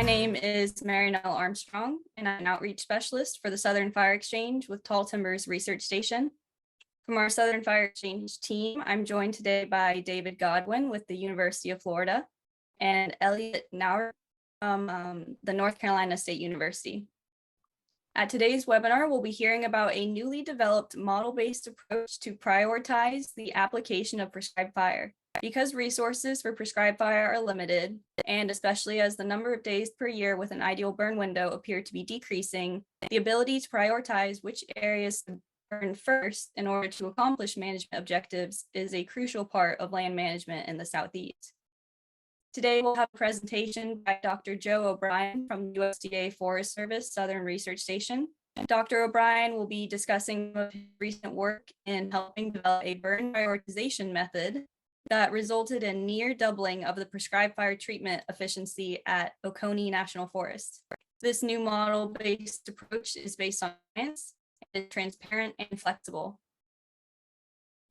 My name is Marinelle Armstrong, and I'm an outreach specialist for the Southern Fire Exchange with Tall Timbers Research Station. From our Southern Fire Exchange team, I'm joined today by David Godwin with the University of Florida and Elliot Nauer from the North Carolina State University. At today's webinar, we'll be hearing about a newly developed model-based approach to prioritize the application of prescribed fire. Because resources for prescribed fire are limited, and especially as the number of days per year with an ideal burn window appear to be decreasing, the ability to prioritize which areas to burn first in order to accomplish management objectives is a crucial part of land management in the Southeast. Today, we'll have a presentation by Dr. Joe O'Brien from USDA Forest Service Southern Research Station. Dr. O'Brien will be discussing his recent work in helping develop a burn prioritization method that resulted in near doubling of the prescribed fire treatment efficiency at Oconee National Forest. This new model-based approach is based on science and is transparent and flexible.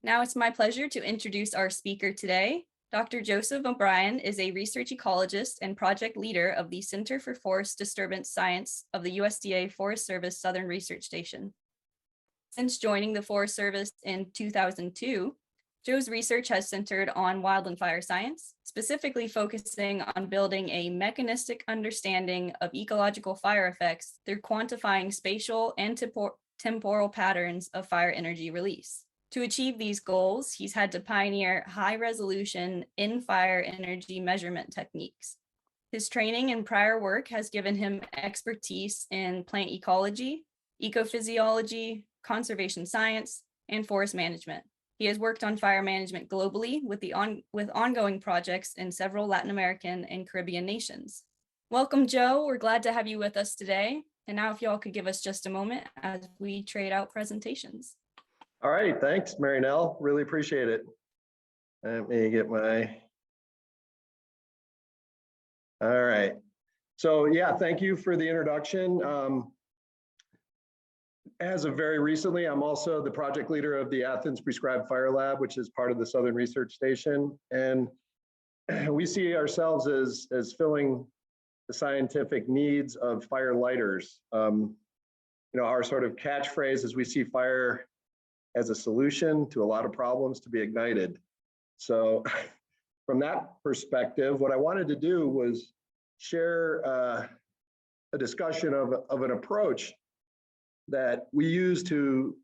Now it's my pleasure to introduce our speaker today. Dr. Joseph O'Brien is a research ecologist and project leader of the Center for Forest Disturbance Science of the USDA Forest Service Southern Research Station. Since joining the Forest Service in 2002, Joe's research has centered on wildland fire science, specifically focusing on building a mechanistic understanding of ecological fire effects through quantifying spatial and temporal patterns of fire energy release. To achieve these goals, he's had to pioneer high-resolution in-fire energy measurement techniques. His training and prior work has given him expertise in plant ecology, ecophysiology, conservation science, and forest management. He has worked on fire management globally with ongoing projects in several Latin American and Caribbean nations. Welcome, Joe. We're glad to have you with us today. And now if y'all could give us just a moment as we trade out presentations. All right, thanks, Marinelle. Really appreciate it. Let me get my. All right. So yeah, thank you for the introduction. As of very recently, I'm also the project leader of the Athens Prescribed Fire Lab, which is part of the Southern Research Station. And we see ourselves as filling the scientific needs of fire lighters. Our sort of catchphrase is we see fire as a solution to a lot of problems to be ignited. So from that perspective, what I wanted to do was share a discussion of an approach that we use to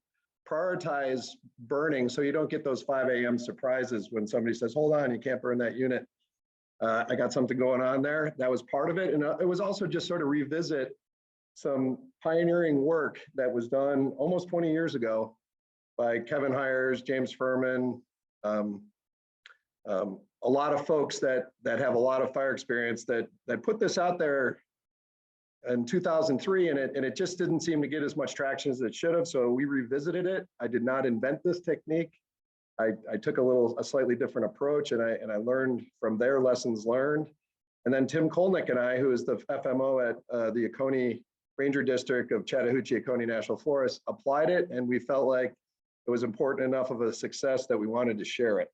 prioritize burning so you don't get those 5 a.m. surprises when somebody says, hold on, you can't burn that unit. I got something going on there. That was part of it. And it was also just sort of revisit some pioneering work that was done almost 20 years ago by Kevin Hires, James Furman, a lot of folks that have a lot of fire experience that put this out there in 2003, and it just didn't seem to get as much traction as it should have. So we revisited it. I did not invent this technique. I took a slightly different approach, and I learned from their lessons learned. And then Tim Kolnick and I, who is the FMO at the Oconee Ranger District of Chattahoochee Oconee National Forest, applied it, and we felt like it was important enough of a success that we wanted to share it.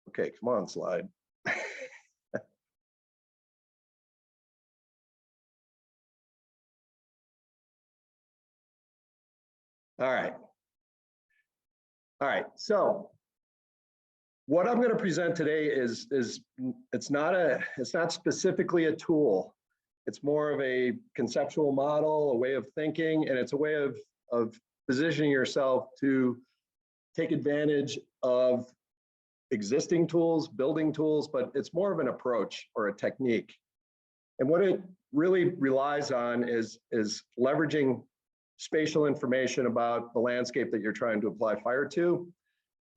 Okay, come on, slide. All right. So what I'm going to present today is it's not specifically a tool. It's more of a conceptual model, a way of thinking, and it's a way of positioning yourself to take advantage of existing tools, building tools, but it's more of an approach or a technique. And what it really relies on is leveraging spatial information about the landscape that you're trying to apply fire to,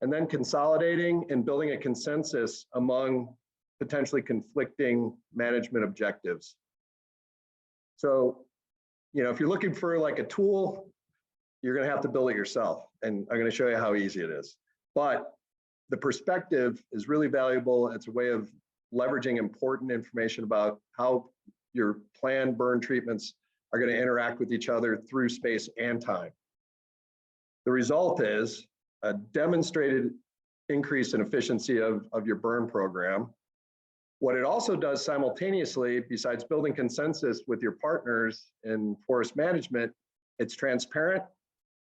and then consolidating and building a consensus among potentially conflicting management objectives. So, if you're looking for like a tool, you're going to have to build it yourself. And I'm going to show you how easy it is. But the perspective is really valuable. It's a way of leveraging important information about how your planned burn treatments are going to interact with each other through space and time. The result is a demonstrated increase in efficiency of your burn program, What it also does simultaneously, besides building consensus with your partners in forest management, it's transparent,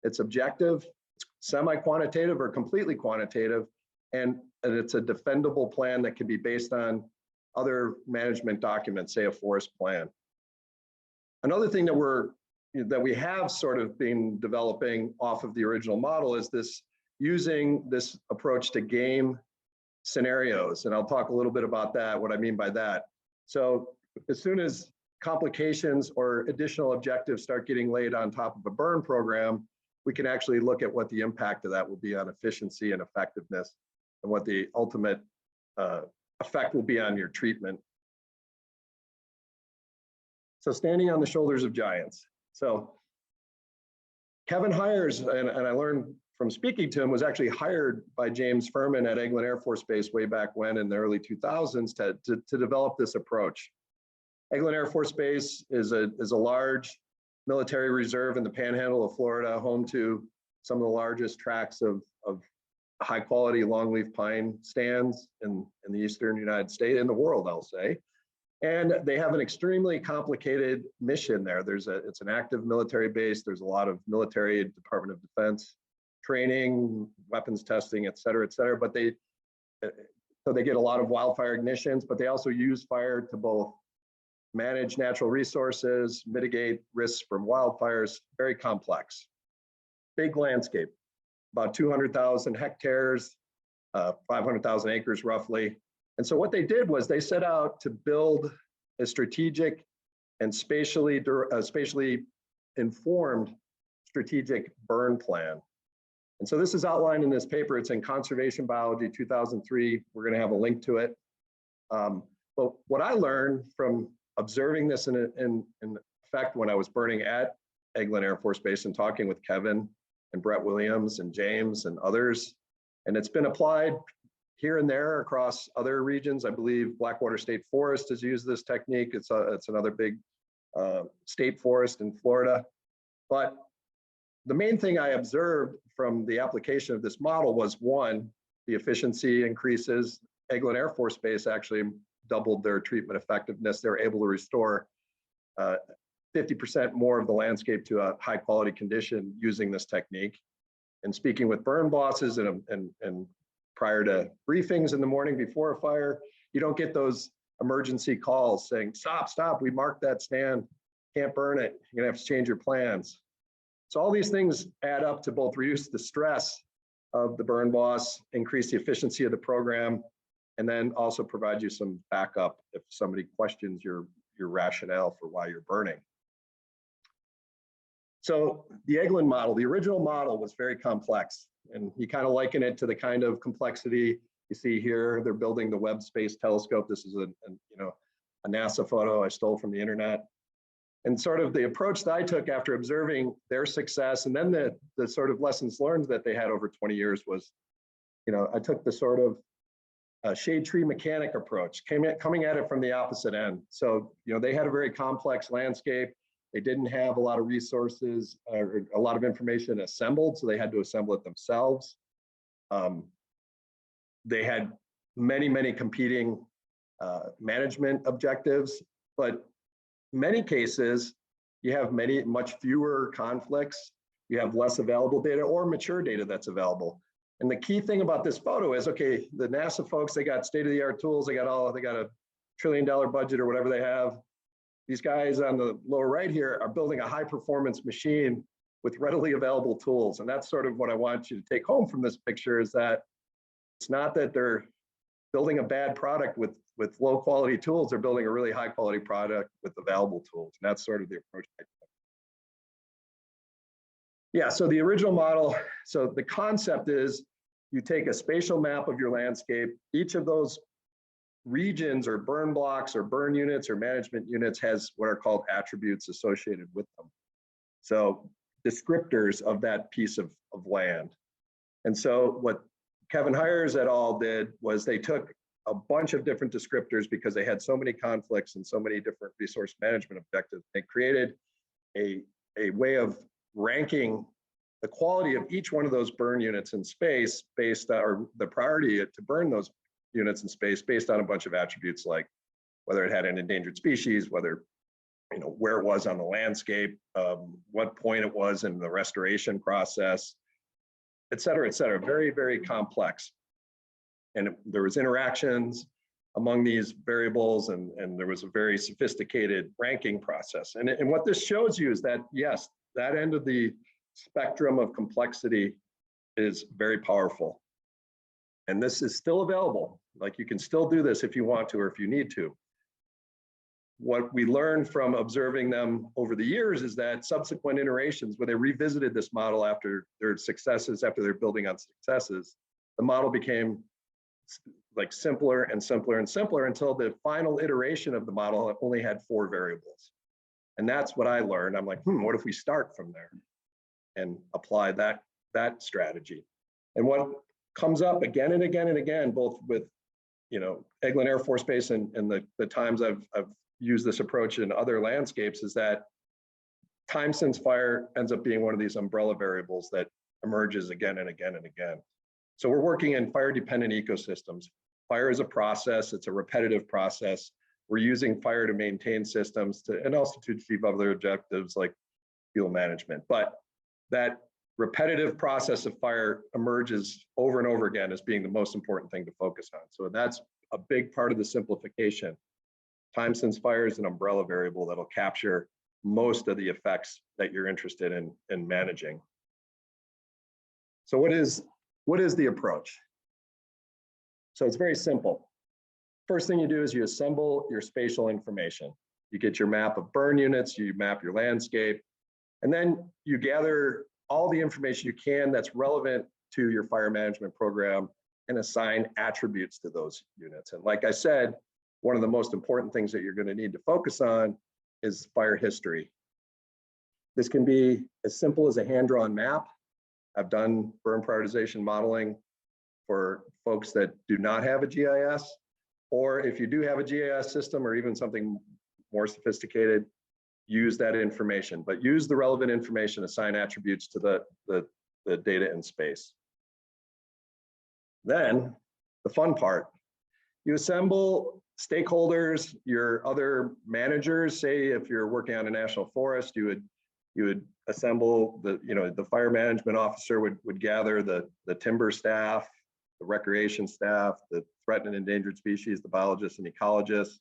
it's objective, it's semi-quantitative or completely quantitative, and it's a defendable plan that can be based on other management documents, say a forest plan. Another thing that we have sort of been developing off of the original model is using this approach to game scenarios. And I'll talk a little bit about that, what I mean by that. So as soon as complications or additional objectives start getting laid on top of a burn program, we can actually look at what the impact of that will be on efficiency and effectiveness and what the ultimate effect will be on your treatment. So standing on the shoulders of giants. So Kevin hires, and I learned from speaking to him, was actually hired by James Furman at Eglin Air Force Base way back when in the early 2000s to develop this approach. Eglin Air Force Base is a large military reserve in the panhandle of Florida, home to some of the largest tracts of high quality longleaf pine stands in the eastern United States, in the world, I'll say. And they have an extremely complicated mission there. It's an active military base. There's a lot of military, Department of Defense training, weapons testing, et cetera, but they get a lot of wildfire ignitions, but they also use fire to both manage natural resources, mitigate risks from wildfires, very complex. Big landscape, about 200,000 hectares, 500,000 acres roughly. And so what they did was they set out to build a strategic and spatially informed strategic burn plan. And so this is outlined in this paper. It's in Conservation Biology 2003. We're going to have a link to it. But what I learned from observing this in effect when I was burning at Eglin Air Force Base and talking with Kevin and Brett Williams and James and others, and it's been applied here and there across other regions. I believe Blackwater State Forest has used this technique. It's another big state forest in Florida. But the main thing I observed from the application of this model was, one, the efficiency increases. Eglin Air Force Base actually doubled their treatment effectiveness. They were able to restore 50% more of the landscape to a high quality condition using this technique. And speaking with burn bosses and prior to briefings in the morning before a fire, you don't get those emergency calls saying, stop, we marked that stand, can't burn it, you're gonna have to change your plans. So all these things add up to both reduce the stress of the burn boss, increase the efficiency of the program, and then also provide you some backup if somebody questions your rationale for why you're burning. So the Eglin model, the original model, was very complex, and you kind of liken it to the kind of complexity you see here. They're building the Webb Space Telescope. This is a NASA photo I stole from the internet. And sort of the approach that I took after observing their success, and then the sort of lessons learned that they had over 20 years was, I took the sort of shade tree mechanic approach, coming at it from the opposite end. So, they had a very complex landscape. They didn't have a lot of resources or a lot of information assembled, so they had to assemble it themselves. They had many competing management objectives, but in many cases, you have much fewer conflicts. You have less available data or mature data that's available. And the key thing about this photo is, okay, the NASA folks, they got state-of-the-art tools. They got a $1 trillion budget or whatever they have. These guys on the lower right here are building a high-performance machine with readily available tools. And that's sort of what I want you to take home from this picture, is that it's not that they're building a bad product with low-quality tools. They're building a really high-quality product with available tools. And that's sort of the approach I took. Yeah, so the original model, so the concept is you take a spatial map of your landscape. Each of those regions or burn blocks or burn units or management units has what are called attributes associated with them. So descriptors of that piece of land. And so what Kevin Hires et al. Did was they took a bunch of different descriptors because they had so many conflicts and so many different resource management objectives. They created a way of ranking the quality of each one of those burn units in space based on, or the priority to burn those units in space based on a bunch of attributes like whether it had an endangered species, whether, where it was on the landscape, what point it was in the restoration process, et cetera, et cetera. Very, very complex. And there was interactions among these variables, and there was a very sophisticated ranking process. And what this shows you is that, yes, that end of the spectrum of complexity is very powerful. And this is still available. Like, you can still do this if you want to or if you need to. What we learned from observing them over the years is that subsequent iterations, where they revisited this model after their successes, after they're building on successes, the model became like simpler and simpler and simpler until the final iteration of the model only had 4 variables. And that's what I learned. I'm like, what if we start from there and apply that strategy? And what comes up again and again and again, both with Eglin Air Force Base and the times I've used this approach in other landscapes, is that time since fire ends up being one of these umbrella variables that emerges again and again and again. So we're working in fire-dependent ecosystems. Fire is a process, it's a repetitive process. We're using fire to maintain systems and also to achieve other objectives like fuel management. But that repetitive process of fire emerges over and over again as being the most important thing to focus on. So that's a big part of the simplification. Time since fire is an umbrella variable that'll capture most of the effects that you're interested in managing. So what is the approach? So it's very simple. First thing you do is you assemble your spatial information. You get your map of burn units, you map your landscape, and then you gather all the information you can that's relevant to your fire management program and assign attributes to those units. And like I said, one of the most important things that you're going to need to focus on is fire history. This can be as simple as a hand-drawn map. I've done burn prioritization modeling for folks that do not have a GIS, or if you do have a GIS system or even something more sophisticated, use that information, but use the relevant information, assign attributes to the data in space. Then the fun part, you assemble stakeholders, your other managers. Say if you're working on a national forest, you would assemble the fire management officer would gather the timber staff, the recreation staff, the threatened and endangered species, the biologists and ecologists,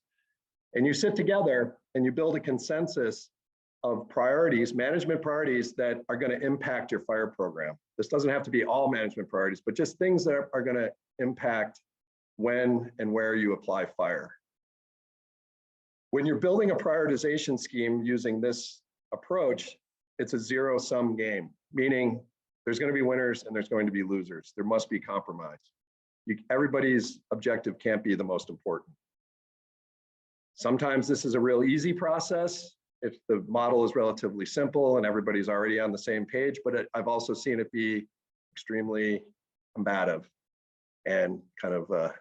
and you sit together and you build a consensus of priorities, management priorities that are going to impact your fire program. This doesn't have to be all management priorities, but just things that are going to impact when and where you apply fire. When you're building a prioritization scheme using this approach, it's a zero-sum game, meaning there's going to be winners and there's going to be losers. There must be compromise. Everybody's objective can't be the most important. Sometimes this is a real easy process if the model is relatively simple and everybody's already on the same page, but I've also seen it be extremely combative and kind of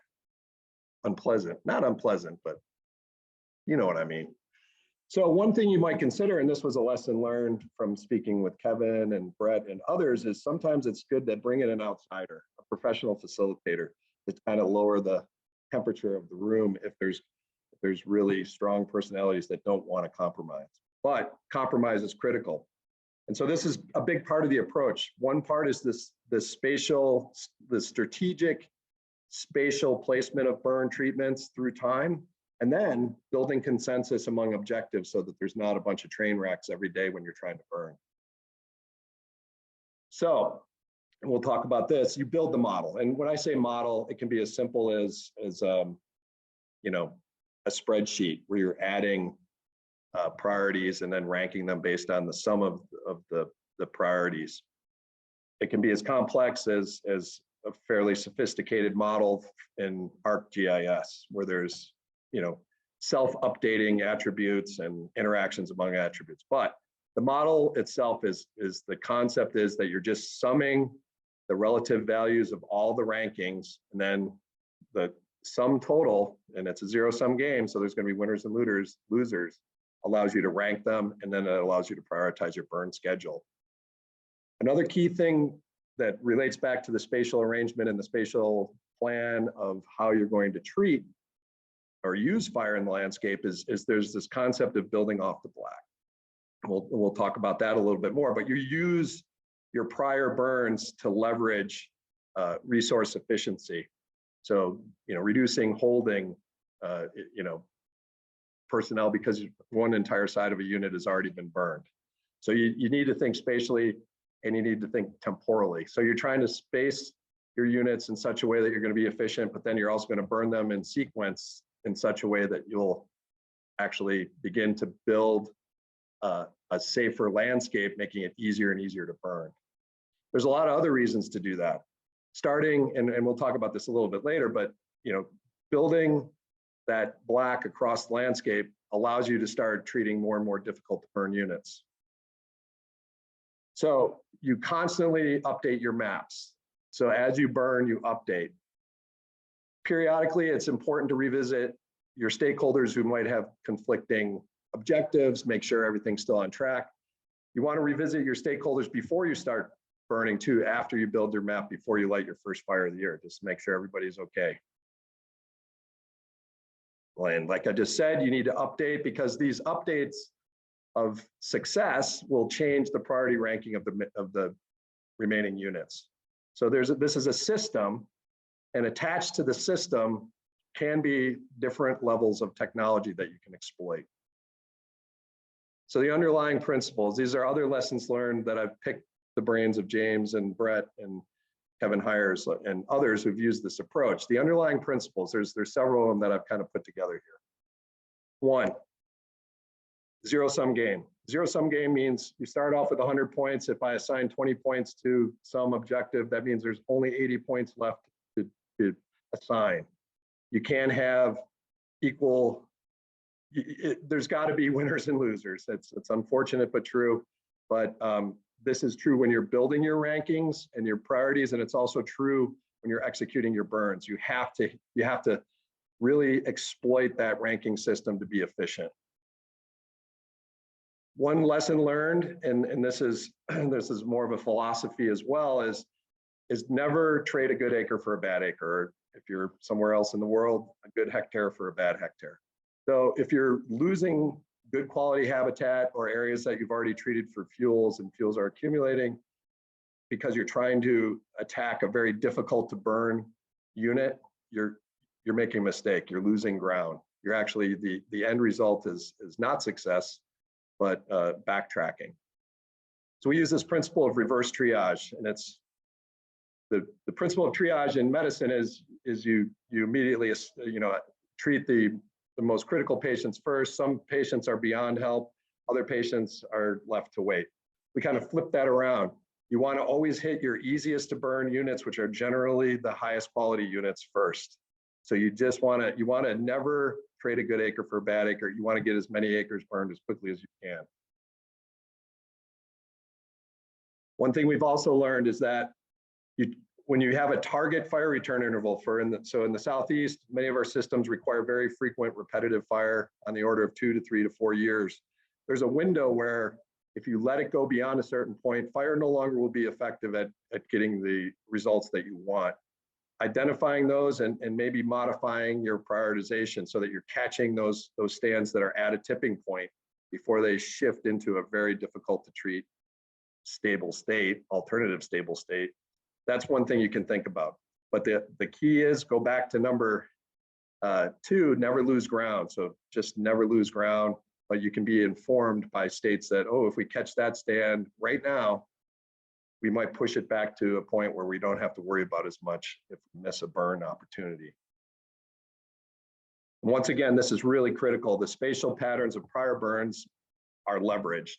unpleasant. Not unpleasant, but you know what I mean. So one thing you might consider, and this was a lesson learned from speaking with Kevin and Brett and others, is sometimes it's good to bring in an outsider, a professional facilitator, to kind of lower the temperature of the room if there's really strong personalities that don't want to compromise. But compromise is critical. And so this is a big part of the approach. One part is the strategic spatial placement of burn treatments through time, and then building consensus among objectives so that there's not a bunch of train wrecks every day when you're trying to burn. So, and we'll talk about this, you build the model. And when I say model, it can be as simple as a spreadsheet where you're adding priorities and then ranking them based on the sum of the priorities. It can be as complex as a fairly sophisticated model in ArcGIS, where there's self-updating attributes and interactions among attributes. But the model itself is the concept is that you're just summing the relative values of all the rankings, and then the sum total, and it's a zero-sum game, so there's going to be winners and losers, allows you to rank them, and then it allows you to prioritize your burn schedule. Another key thing that relates back to the spatial arrangement and the spatial plan of how you're going to treat or use fire in the landscape is there's this concept of building off the black. We'll talk about that a little bit more, but you use your prior burns to leverage resource efficiency. So, reducing holding, personnel because one entire side of a unit has already been burned. So you need to think spatially and you need to think temporally. So you're trying to space your units in such a way that you're going to be efficient, but then you're also going to burn them in sequence in such a way that you'll actually begin to build a safer landscape, making it easier and easier to burn. There's a lot of other reasons to do that. Starting, and we'll talk about this a little bit later, but building that black across the landscape allows you to start treating more and more difficult to burn units. So you constantly update your maps. So as you burn, you update. Periodically, it's important to revisit your stakeholders who might have conflicting objectives, make sure everything's still on track. You want to revisit your stakeholders before you start burning too, after you build your map, before you light your first fire of the year, just to make sure everybody's okay. And like I just said, you need to update because these updates of success will change the priority ranking of the remaining units. So this is a system, and attached to the system can be different levels of technology that you can exploit. So the underlying principles, these are other lessons learned that I've picked the brains of James and Brett and Kevin Hires and others who've used this approach. The underlying principles, there's several of them that I've kind of put together here. One, zero-sum game. Zero-sum game means you start off with 100 points. If I assign 20 points to some objective, that means there's only 80 points left to assign. You can't have equal, there's got to be winners and losers. It's unfortunate but true, but this is true when you're building your rankings and your priorities, and it's also true when you're executing your burns. You have to really exploit that ranking system to be efficient. One lesson learned, and this is more of a philosophy as well, is never trade a good acre for a bad acre. Or if you're somewhere else in the world, a good hectare for a bad hectare. So if you're losing good quality habitat or areas that you've already treated for fuels and fuels are accumulating because you're trying to attack a very difficult to burn unit, you're making a mistake. You're losing ground. You're actually, the end result is not success, but backtracking. So we use this principle of reverse triage, and it's the principle of triage in medicine is you immediately treat the most critical patients first. Some patients are beyond help. Other patients are left to wait. We kind of flip that around. You want to always hit your easiest to burn units, which are generally the highest quality units first. So you want to never trade a good acre for a bad acre. You want to get as many acres burned as quickly as you can. One thing we've also learned is that when you have a target fire return interval so in the Southeast, many of our systems require very frequent repetitive fire on the order of 2 to 3 to 4 years. There's a window where if you let it go beyond a certain point, fire no longer will be effective at getting the results that you want. Identifying those and maybe modifying your prioritization so that you're catching those stands that are at a tipping point before they shift into a very difficult to treat stable state, alternative stable state. That's one thing you can think about. But the key is go back to number 2, never lose ground. So just never lose ground, but you can be informed by states that, oh, if we catch that stand right now, we might push it back to a point where we don't have to worry about as much if we miss a burn opportunity. And once again, this is really critical. The spatial patterns of prior burns are leveraged.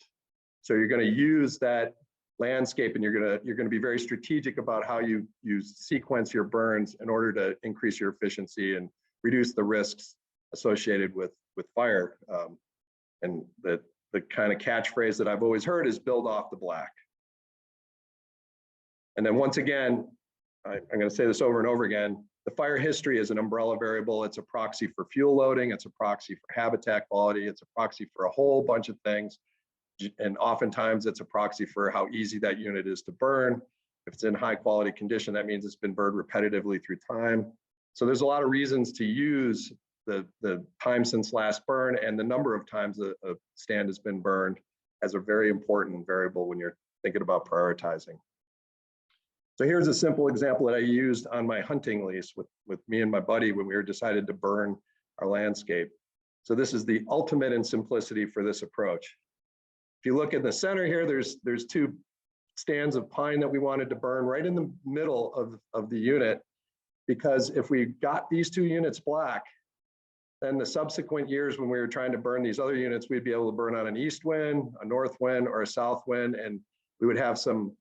So you're going to use that landscape and you're going to be very strategic about how you sequence your burns in order to increase your efficiency and reduce the risks associated with fire. And the kind of catchphrase that I've always heard is build off the black. And then once again, I'm going to say this over and over again, the fire history is an umbrella variable. It's a proxy for fuel loading. It's a proxy for habitat quality. It's a proxy for a whole bunch of things. And oftentimes it's a proxy for how easy that unit is to burn. If it's in high quality condition, that means it's been burned repetitively through time. So there's a lot of reasons to use the time since last burn and the number of times a stand has been burned as a very important variable when you're thinking about prioritizing. So here's a simple example that I used on my hunting lease with me and my buddy when we were decided to burn our landscape. So this is the ultimate in simplicity for this approach. If you look in the center here, there's two stands of pine that we wanted to burn right in the middle of the unit, because if we got these two units black, then the subsequent years when we were trying to burn these other units, we'd be able to burn on an east wind, a north wind, or a south wind, and we would have some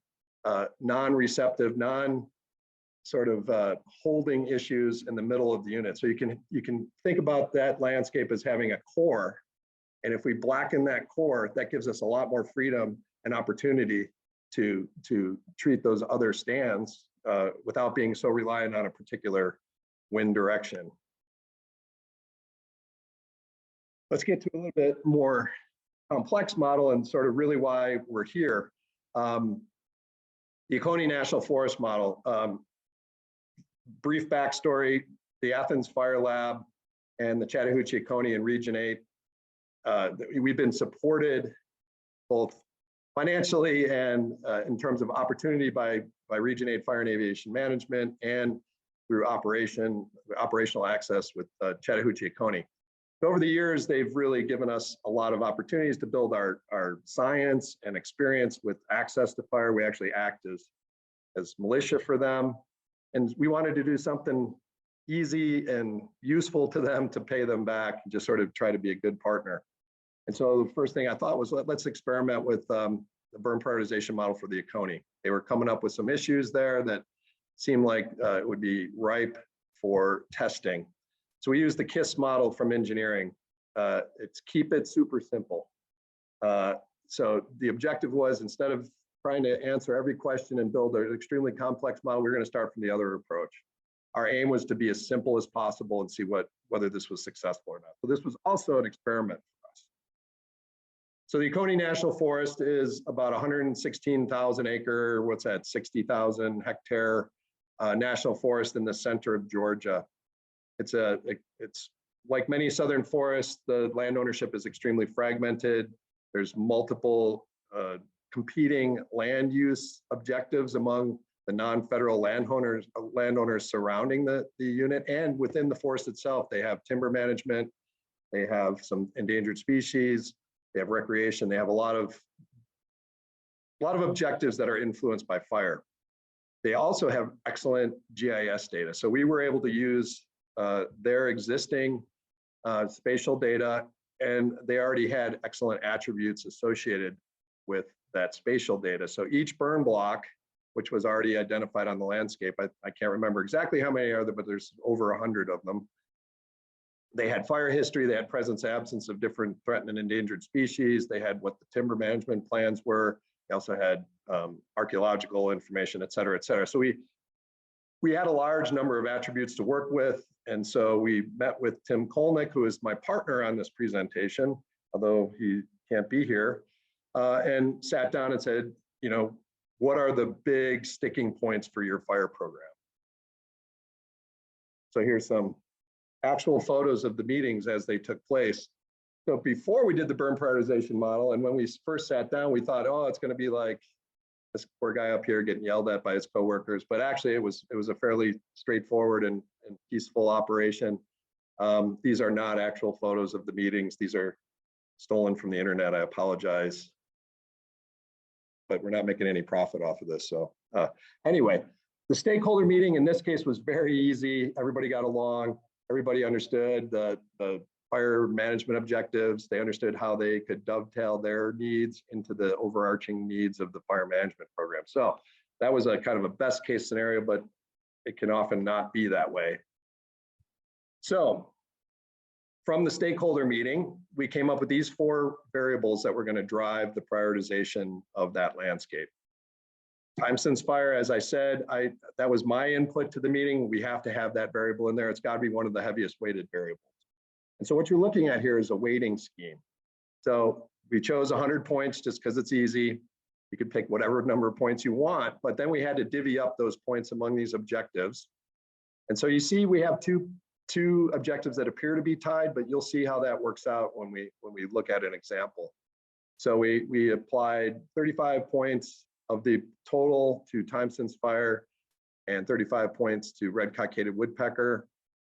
non-receptive, holding issues in the middle of the unit. So you can think about that landscape as having a core, and if we blacken that core, that gives us a lot more freedom and opportunity to treat those other stands without being so reliant on a particular wind direction. Let's get to a little bit more complex model and sort of really why we're here. The Oconee National Forest model. Brief backstory, the Athens Fire Lab and the Chattahoochee Oconee and Region 8, we've been supported both financially and in terms of opportunity by Region 8 Fire and Aviation Management and through operational access with Chattahoochee Oconee. Over the years, they've really given us a lot of opportunities to build our science and experience with access to fire. We actually act as militia for them. And we wanted to do something easy and useful to them to pay them back and just sort of try to be a good partner. And so the first thing I thought was let's experiment with the burn prioritization model for the Oconee. They were coming up with some issues there that seemed like it would be ripe for testing. So we used the KISS model from engineering. It's keep it super simple. So the objective was, instead of trying to answer every question and build an extremely complex model, we're going to start from the other approach. Our aim was to be as simple as possible and see whether this was successful or not. So this was also an experiment for us. So the Oconee National Forest is about 116,000 acre, 60,000 hectare national forest in the center of Georgia. It's like many southern forests, the land ownership is extremely fragmented. There's multiple competing land use objectives among the non-federal landowners surrounding the unit, and within the forest itself, they have timber management, they have some endangered species, they have recreation, they have a lot of objectives that are influenced by fire. They also have excellent GIS data. So we were able to use their existing spatial data, and they already had excellent attributes associated with that spatial data. So each burn block, which was already identified on the landscape, I can't remember exactly how many are there, but there's over 100 of them. They had fire history, they had presence, absence of different threatened and endangered species, they had what the timber management plans were, they also had archaeological information, et cetera, et cetera. So we had a large number of attributes to work with, and so we met with Tim Kolnick, who is my partner on this presentation, although he can't be here, and sat down and said, what are the big sticking points for your fire program? So here's some actual photos of the meetings as they took place. So before we did the burn prioritization model, and when we first sat down, we thought, oh, it's going to be like this poor guy up here getting yelled at by his coworkers. But actually, it was a fairly straightforward and peaceful operation. These are not actual photos of the meetings. These are stolen from the internet. I apologize, but we're not making any profit off of this. So anyway, the stakeholder meeting in this case was very easy. Everybody got along. Everybody understood the fire management objectives. They understood how they could dovetail their needs into the overarching needs of the fire management program. So that was a kind of a best case scenario, but it can often not be that way. So from the stakeholder meeting, we came up with these 4 variables that were going to drive the prioritization of that landscape. Time since fire, as I said, that was my input to the meeting. We have to have that variable in there. It's got to be one of the heaviest weighted variables. And so what you're looking at here is a weighting scheme. So we chose 100 points just because it's easy. You could pick whatever number of points you want, but then we had to divvy up those points among these objectives. And so you see we have two objectives that appear to be tied, but you'll see how that works out when we look at an example. So we applied 35 points of the total to time since fire and 35 points to red cockaded woodpecker.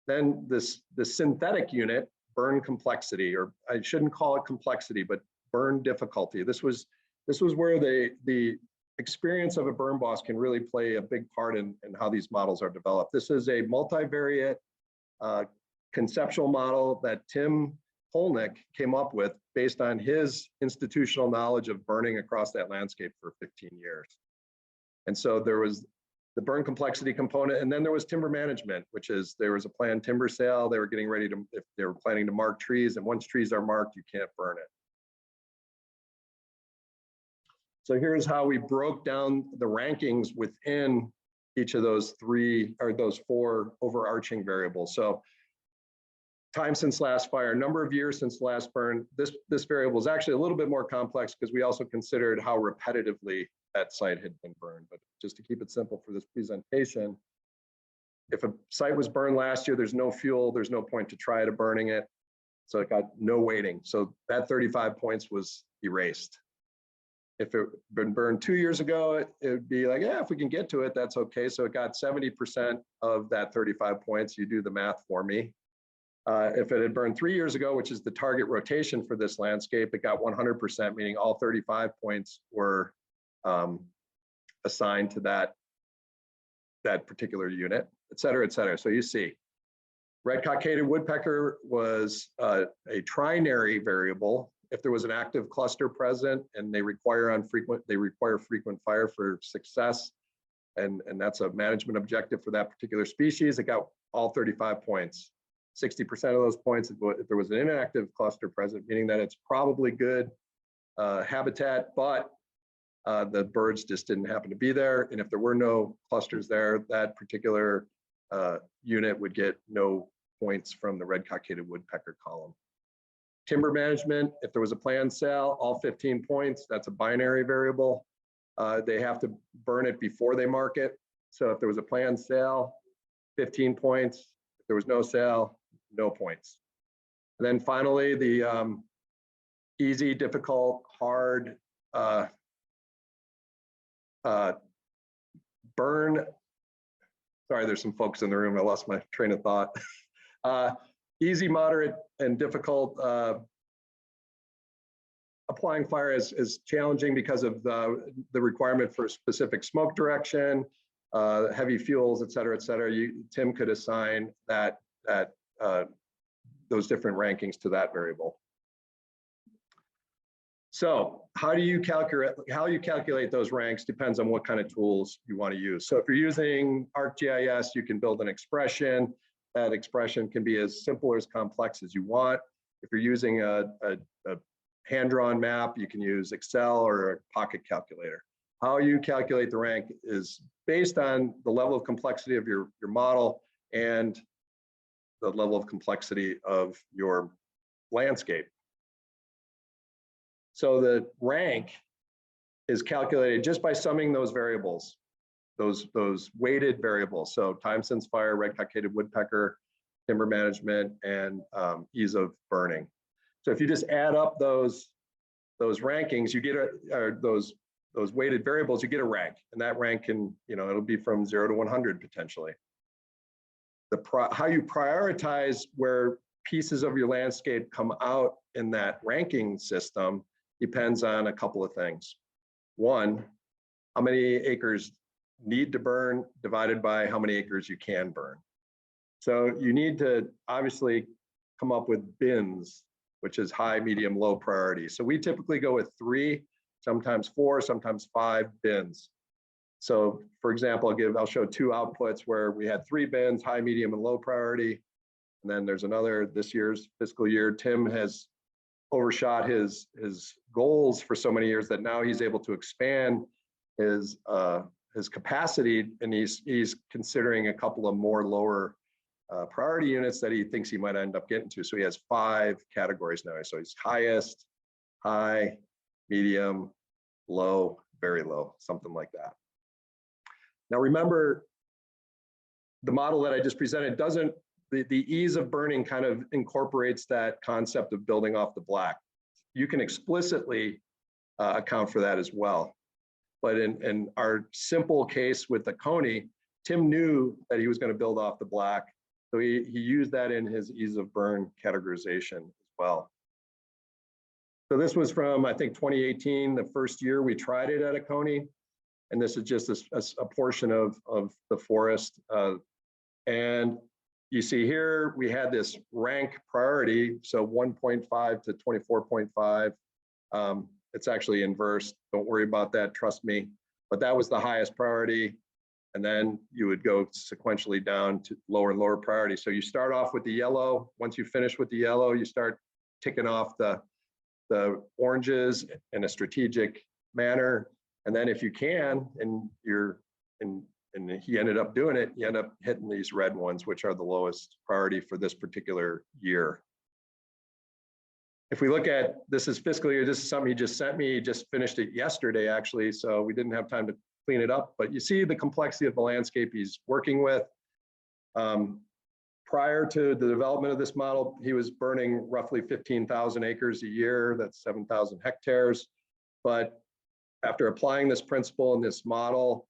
Then the synthetic unit, burn complexity, or I shouldn't call it complexity, but burn difficulty. This was where the experience of a burn boss can really play a big part in how these models are developed. This is a multivariate conceptual model that Tim Polnick came up with based on his institutional knowledge of burning across that landscape for 15 years. And so there was the burn complexity component, and then there was timber management, which is there was a planned timber sale. They were getting ready to, if they were planning to mark trees, and once trees are marked, you can't burn it. So here's how we broke down the rankings within each of those those four overarching variables. So time since last fire, number of years since last burn. This variable is actually a little bit more complex because we also considered how repetitively that site had been burned. But just to keep it simple for this presentation, if a site was burned last year, there's no fuel, there's no point to try to burning it. So it got no weighting. So that 35 points was erased. If it had been burned 2 years ago, it would be like, yeah, if we can get to it, that's okay. So it got 70% of that 35 points. You do the math for me. If it had burned 3 years ago, which is the target rotation for this landscape, it got 100%, meaning all 35 points were assigned to that particular unit, et cetera, et cetera. So you see, red cockaded woodpecker was a trinary variable. If there was an active cluster present and they require frequent fire for success, and that's a management objective for that particular species, it got all 35 points. 60% of those points if there was an inactive cluster present, meaning that it's probably good habitat, but the birds just didn't happen to be there. And if there were no clusters there, that particular unit would get no points from the red cockaded woodpecker column. Timber management, if there was a planned sale, all 15 points, that's a binary variable. They have to burn it before they mark it. So if there was a planned sale, 15 points. If there was no sale, no points. And then finally, the easy, difficult, hard, burn. Sorry, there's some folks in the room. I lost my train of thought. Easy, moderate, and difficult. Applying fire is challenging because of the requirement for specific smoke direction, heavy fuels, et cetera, et cetera. Tim could assign those different rankings to that variable. So how you calculate those ranks depends on what kind of tools you want to use. So if you're using ArcGIS, you can build an expression. That expression can be as simple or as complex as you want. If you're using a hand-drawn map, you can use Excel or a pocket calculator. How you calculate the rank is based on the level of complexity of your model and the level of complexity of your landscape. So the rank is calculated just by summing those variables, those weighted variables. So time since fire, red cockaded woodpecker, timber management, and ease of burning. So if you just add up those rankings, you get those weighted variables, you get a rank, and that rank can, it'll be from 0 to 100 potentially. How you prioritize where pieces of your landscape come out in that ranking system depends on a couple of things. One, how many acres need to burn divided by how many acres you can burn. So you need to obviously come up with bins, which is high, medium, low priority. So we typically go with 3, sometimes 4, sometimes 5 bins. So for example, I'll show 2 outputs where we had 3 bins, high, medium, and low priority. And then there's another, this year's fiscal year, Tim has overshot his goals for so many years that now he's able to expand his capacity, and he's considering a couple of more lower priority units that he thinks he might end up getting to. So he has 5 categories now. So he's highest, high, medium, low, very low, something like that. Now remember, the model that I just presented doesn't, the ease of burning kind of incorporates that concept of building off the black. You can explicitly account for that as well. But in our simple case with the Oconee, Tim knew that he was going to build off the black. So he used that in his ease of burn categorization as well. So this was from, I think, 2018, the first year we tried it at Oconee. And this is just a portion of the forest. And you see here, we had this rank priority. So 1.5 to 24.5. It's actually inverse. Don't worry about that, trust me. But that was the highest priority. And then you would go sequentially down to lower and lower priority. So you start off with the yellow. Once you finish with the yellow, you start ticking off the oranges in a strategic manner. And then if you can, and he ended up doing it, you end up hitting these red ones, which are the lowest priority for this particular year. If we look at, this is fiscal year, this is something he just sent me, he just finished it yesterday actually, so we didn't have time to clean it up, but you see the complexity of the landscape he's working with. Prior to the development of this model, he was burning roughly 15,000 acres a year, that's 7,000 hectares. But after applying this principle in this model,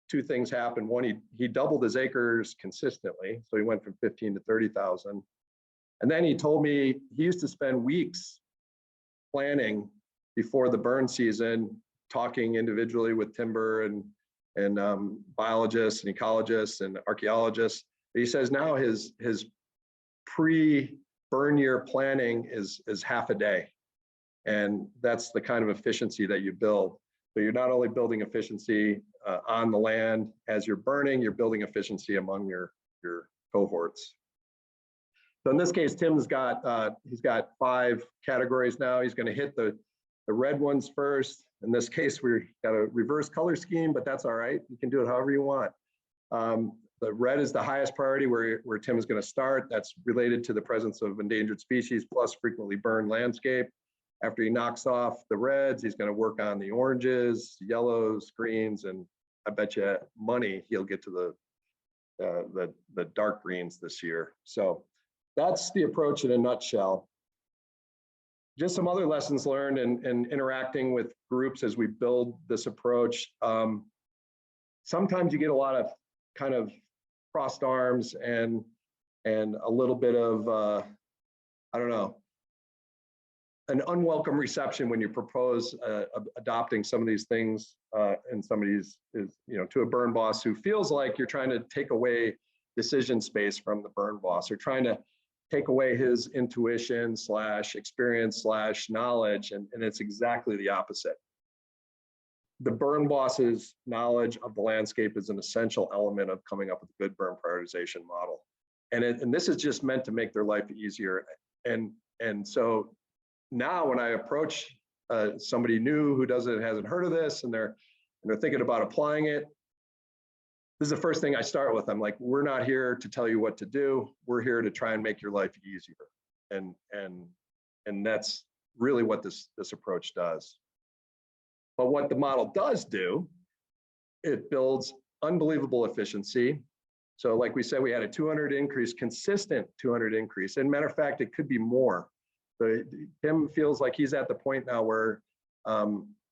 two things happened. One, he doubled his acres consistently, so he went from 15 to 30,000. And then he told me he used to spend weeks planning before the burn season, talking individually with timber and biologists and ecologists and archaeologists. He says now his pre-burn year planning is half a day. And that's the kind of efficiency that you build. So you're not only building efficiency on the land as you're burning, you're building efficiency among your cohorts. So in this case, Tim's got, he's got 5 categories now. He's going to hit the red ones first. In this case, we've got a reverse color scheme, but that's all right. You can do it however you want. The red is the highest priority where Tim is going to start. That's related to the presence of endangered species plus frequently burned landscape. After he knocks off the reds, he's going to work on the oranges, yellows, greens, and I bet you money he'll get to the dark greens this year. So that's the approach in a nutshell. Just some other lessons learned in interacting with groups as we build this approach. Sometimes you get a lot of kind of crossed arms and a little bit of, I don't know, an unwelcome reception when you propose adopting some of these things and somebody's to a burn boss who feels like you're trying to take away decision space from the burn boss or trying to take away his intuition / experience / knowledge, and it's exactly the opposite. The burn boss's knowledge of the landscape is an essential element of coming up with a good burn prioritization model. And this is just meant to make their life easier. And so now when I approach somebody new who hasn't heard of this and they're thinking about applying it, this is the first thing I start with. I'm like, we're not here to tell you what to do. We're here to try and make your life easier. And that's really what this approach does. But what the model does do, it builds unbelievable efficiency. So like we said, we had a 200 increase, consistent 200 increase. And matter of fact, it could be more. So Tim feels like he's at the point now where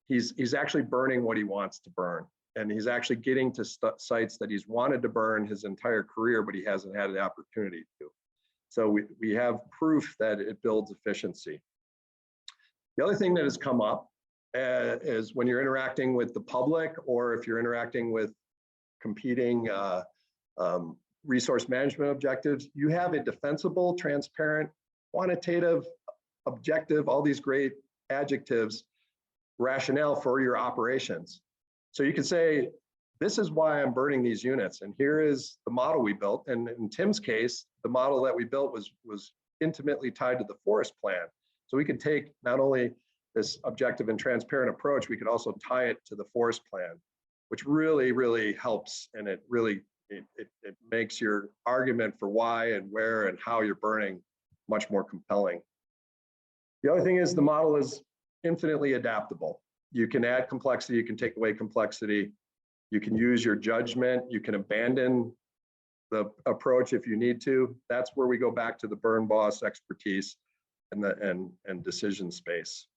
he's actually burning what he wants to burn. And he's actually getting to sites that he's wanted to burn his entire career, but he hasn't had the opportunity to. So we have proof that it builds efficiency. The other thing that has come up is when you're interacting with the public or if you're interacting with competing resource management objectives, you have a defensible, transparent, quantitative, objective, all these great adjectives, rationale for your operations. So you can say, this is why I'm burning these units. And here is the model we built. And in Tim's case, the model that we built was intimately tied to the forest plan. So we could take not only this objective and transparent approach, we could also tie it to the forest plan, which really, really helps. And it really, it makes your argument for why and where and how you're burning much more compelling. The other thing is the model is infinitely adaptable. you can add complexity, you can take away complexity, you can use your judgment, you can abandon the approach if you need to. That's where we go back to the burn boss expertise and decision space.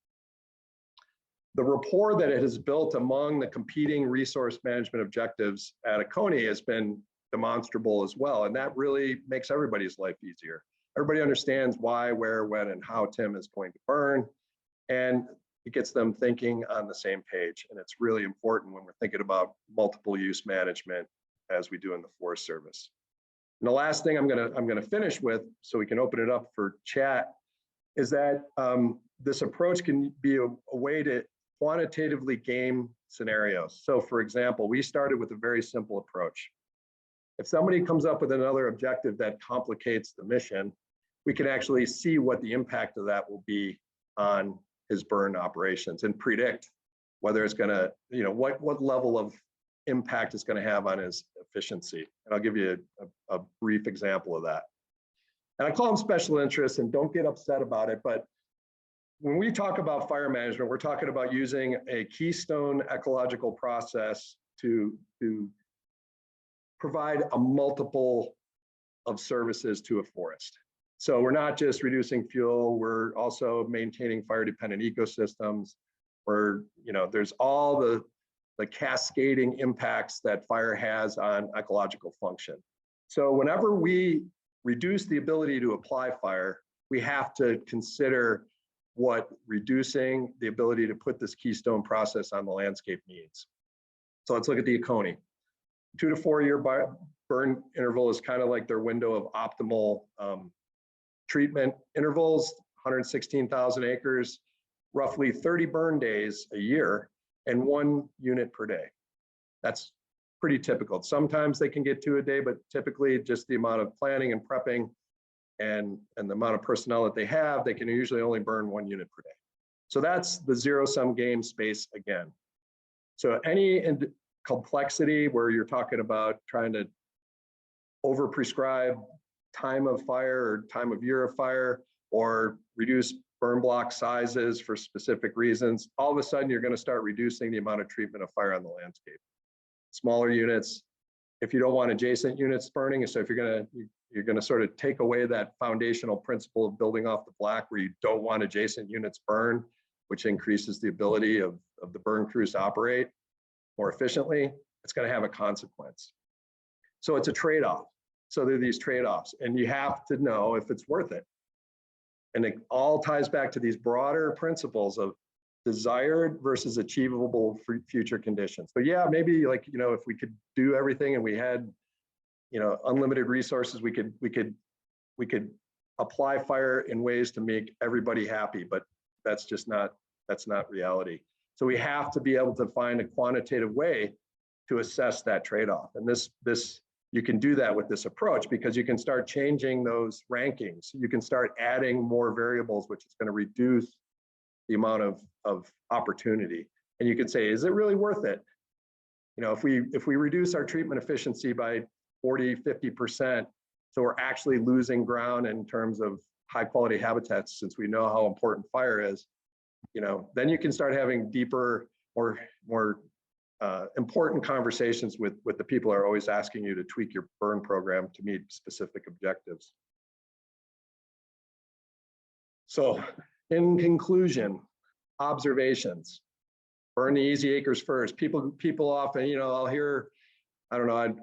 The rapport that it has built among the competing resource management objectives at Oconee has been demonstrable as well. And that really makes everybody's life easier. Everybody understands why, where, when, and how Tim is going to burn. And it gets them thinking on the same page. And it's really important when we're thinking about multiple use management as we do in the Forest Service. And the last thing I'm gonna finish with, so we can open it up for chat, is that this approach can be a way to quantitatively game scenarios. So for example, we started with a very simple approach. If somebody comes up with another objective that complicates the mission, we can actually see what the impact of that will be on his burn operations and predict whether it's gonna, what level of impact it's gonna have on his efficiency. And I'll give you a brief example of that. And I call them special interests, and don't get upset about it, but when we talk about fire management, we're talking about using a keystone ecological process to provide a multiple of services to a forest. So we're not just reducing fuel, we're also maintaining fire dependent ecosystems, where there's all the cascading impacts that fire has on ecological function. So whenever we reduce the ability to apply fire, we have to consider what reducing the ability to put this keystone process on the landscape needs. So let's look at the Oconee. 2 to 4 year burn interval is kind of like their window of optimal treatment intervals, 116,000 acres, roughly 30 burn days a year, and 1 unit per day. That's pretty typical. Sometimes they can get 2 a day, but typically just the amount of planning and prepping and the amount of personnel that they have, they can usually only burn 1 unit per day. So that's the zero-sum game space again. So any complexity where you're talking about trying to over-prescribe time of fire or time of year of fire, or reduce burn block sizes for specific reasons, all of a sudden you're going to start reducing the amount of treatment of fire on the landscape. Smaller units, if you don't want adjacent units burning, so if you're going to sort of take away that foundational principle of building off the black where you don't want adjacent units burn, which increases the ability of the burn crews to operate more efficiently, it's going to have a consequence. So it's a trade-off. So there are these trade-offs, and you have to know if it's worth it. And it all ties back to these broader principles of desired versus achievable future conditions. But yeah, maybe if we could do everything and we had unlimited resources, we could apply fire in ways to make everybody happy, but that's not reality. So we have to be able to find a quantitative way to assess that trade-off. And this you can do that with this approach, because you can start changing those rankings. You can start adding more variables, which is going to reduce the amount of opportunity. And you can say, is it really worth it? If we reduce our treatment efficiency by 40, 50%, so we're actually losing ground in terms of high quality habitats, since we know how important fire is, then you can start having deeper, more important conversations with the people who are always asking you to tweak your burn program to meet specific objectives. So in conclusion, observations, burn the easy acres first. People often, I'll hear, I don't know,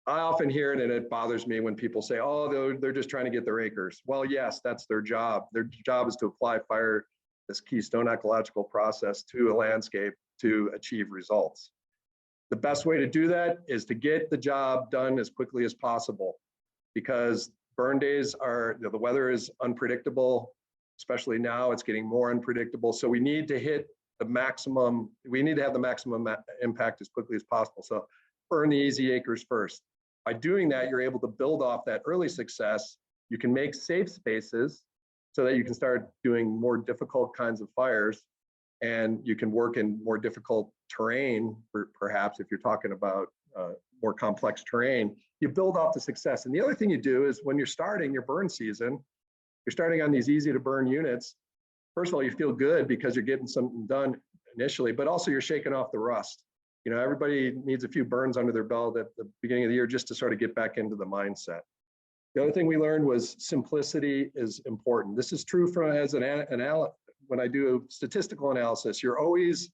I often hear it, and it bothers me when people say, oh, they're just trying to get their acres. Well, yes, that's their job. Their job is to apply fire, this keystone ecological process, to a landscape to achieve results. The best way to do that is to get the job done as quickly as possible, because burn days the weather is unpredictable, especially now it's getting more unpredictable. So we need to hit the maximum, we need to have the maximum impact as quickly as possible. So burn the easy acres first. By doing that, you're able to build off that early success. You can make safe spaces so that you can start doing more difficult kinds of fires, and you can work in more difficult terrain, perhaps if you're talking about more complex terrain. You build off the success. And the other thing you do is when you're starting your burn season, you're starting on these easy to burn units. First of all, you feel good because you're getting something done initially, but also you're shaking off the rust. You know, everybody needs a few burns under their belt at the beginning of the year just to sort of get back into the mindset. The other thing we learned was simplicity is important. This is true for as when I do statistical analysis, you're always,